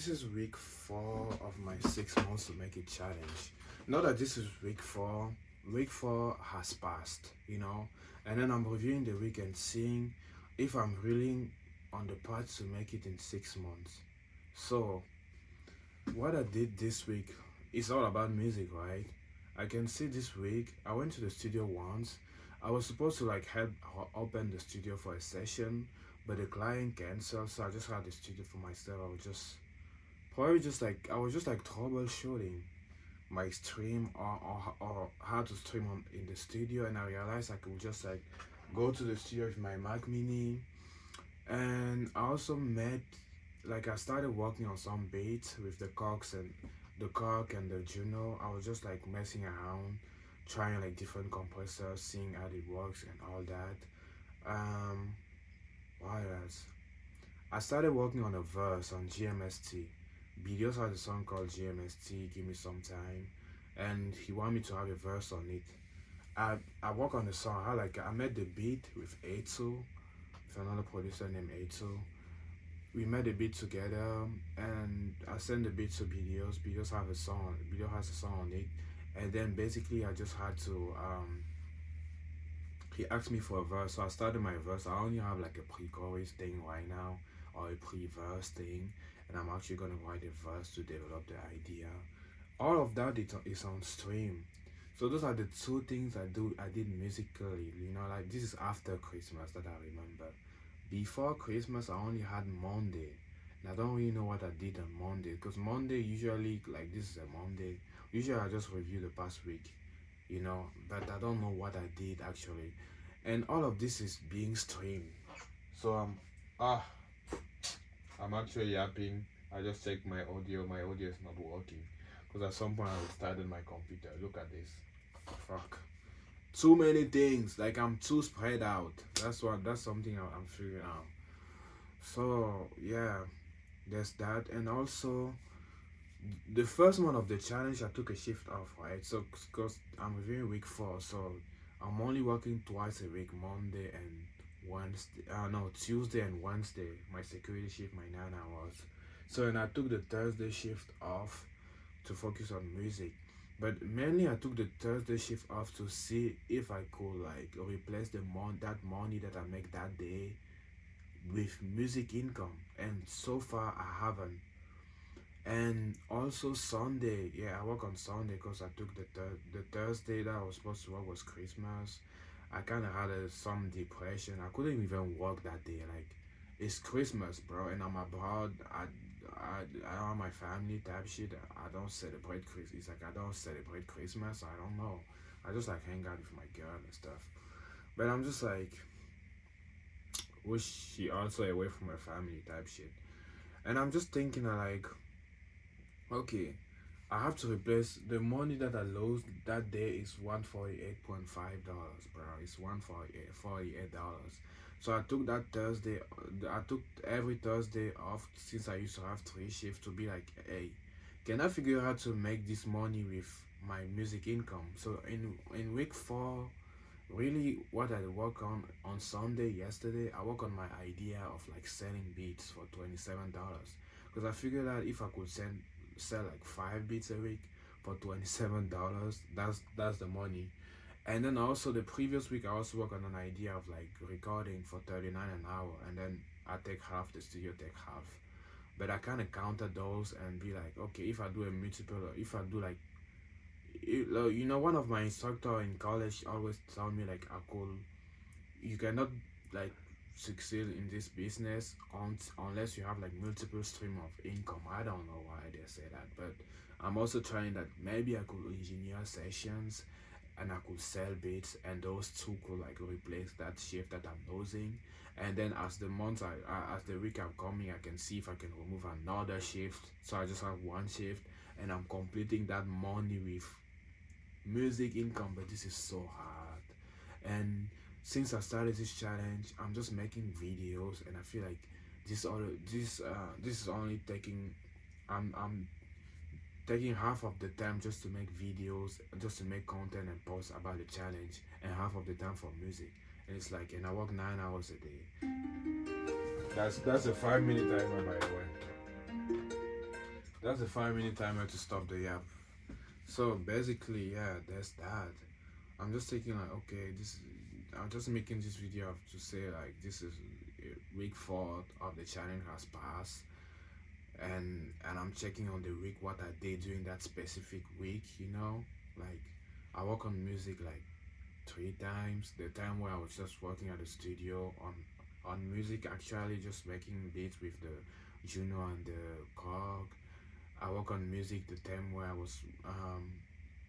this is week 4 of my 6 months to make it challenge. Now that this is week 4 has passed, and then I'm reviewing the week and seeing if I'm really on the path to make it in 6 months. So, what I did this week is all about music, right? I can see this week I went to the studio once. I was supposed to like help open the studio for a session, but the client canceled, so I just had the studio for myself. I was just like troubleshooting my stream or how to stream in the studio, and I realized I could just like go to the studio with my Mac Mini, and I also I started working on some beats with the Cork and the Juno. I was just like messing around, trying like different compressors, seeing how it works and all that. What else? I started working on a verse on GMST. Bidios has a song called GMST, Give Me Some Time, and he wanted me to have a verse on it. I work on the song. I made the beat with A2, with another producer named A2. We made the beat together, and I sent the beat to Bidios. Bidios has a song on it, and then basically I just had to he asked me for a verse, so I started my verse. I only have like a pre-chorus thing right now, or a pre-verse thing, and I'm actually gonna write a verse to develop the idea. All of that is on stream. So those are the two things I did musically. Like this is after Christmas that I remember. Before Christmas, I only had Monday, and I don't really know what I did on Monday, because Monday usually, like, this is a Monday. Usually I just review the past week, but I don't know what I did actually. And all of this is being streamed. So I'm actually yapping. I just checked my audio. My audio is not working because at some point I restarted my computer. Look at this. Fuck. Too many things. Like, I'm too spread out. That's something I'm figuring out. So yeah, there's that. And also, the first month of the challenge, I took a shift off, right? So because I'm reviewing week 4, so I'm only working twice a week, Monday and Wednesday. No, Tuesday and Wednesday. My security shift, my 9 hours. So, and I took the Thursday shift off to focus on music. But mainly I took the Thursday shift off to see if I could like replace that money that I make that day with music income. And so far I haven't. And also Sunday, yeah, I work on Sunday because I took the Thursday that I was supposed to work was Christmas. I kind of had some depression. I couldn't even work that day. Like, it's Christmas, bro, and I'm abroad. I don't have my family type shit. I don't celebrate Christmas. It's like I don't celebrate Christmas. I don't know. I just like hang out with my girl and stuff. But I'm just like, wish she also away from her family type shit. And I'm just thinking like, okay, I have to replace the money that I lost that day is $148.5, bro. It's $148. So I took that Thursday. I took every Thursday off since I used to have 3 shifts to be like, hey, can I figure out how to make this money with my music income? So in week 4, really what I work on Sunday yesterday, I work on my idea of like selling beats for $27, because I figured out if I could sell like 5 beats a week for $27, that's the money. And then also the previous week I also worked on an idea of like recording for 39 an hour, and then I take half, the studio take half. But I kind of counted those and be like, okay, if I do a multiple, or if I do like, one of my instructor in college always told me like, you cannot like succeed in this business unless you have like multiple stream of income. I don't know why they say that, but I'm also trying that maybe I could engineer sessions and I could sell beats, and those two could like replace that shift that I'm losing. And then as the week I'm coming, I can see if I can remove another shift, so I just have one shift and I'm completing that money with music income. But this is so hard. And since I started this challenge, I'm just making videos, and I feel like this is only taking I'm taking half of the time just to make videos, just to make content and post about the challenge, and half of the time for music. And it's like, and I work 9 hours a day. That's a 5-minute timer, by the way. That's a 5 minute timer to stop the app. So basically, yeah, there's that. I'm just thinking like, okay, this. I'm just making this video to say like this is week 4 of the challenge has passed, and I'm checking on the week what I did during that specific week. Like I work on music like 3 times. The time where I was just working at the studio on music, actually just making beats with the Juno and the Cog. I work on music the time where I was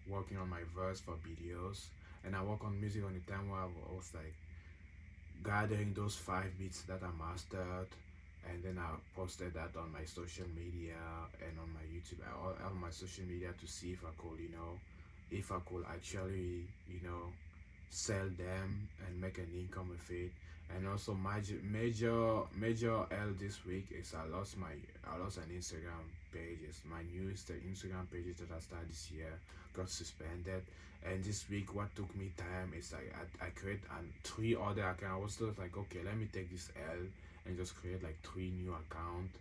working on my verse for videos, and I work on music on the time where I was like gathering those 5 beats that I mastered, and then I posted that on my social media and on my YouTube, on my social media to see if I could, if I could actually, sell them and make an income with it. And also major L this week is I lost an Instagram page. It's my newest Instagram page that I started this year got suspended. And this week what took me time is like I create 3 other accounts. I was still like, okay, let me take this L and just create like 3 new accounts.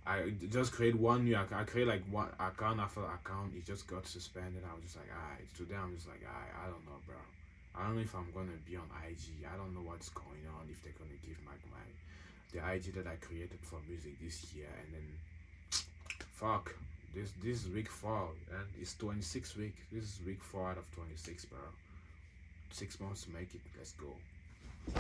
I just create one new account. I create like one account after account. It just got suspended. I was just like, alright. Today I'm just like, alright, I don't know, bro. I don't know if I'm gonna be on IG. I don't know what's going on. If they're gonna give my the IG that I created for music this year, and then fuck. This is week 4 and it's 26 week. This is week 4 out of 26, bro. 6 months to make it. Let's go.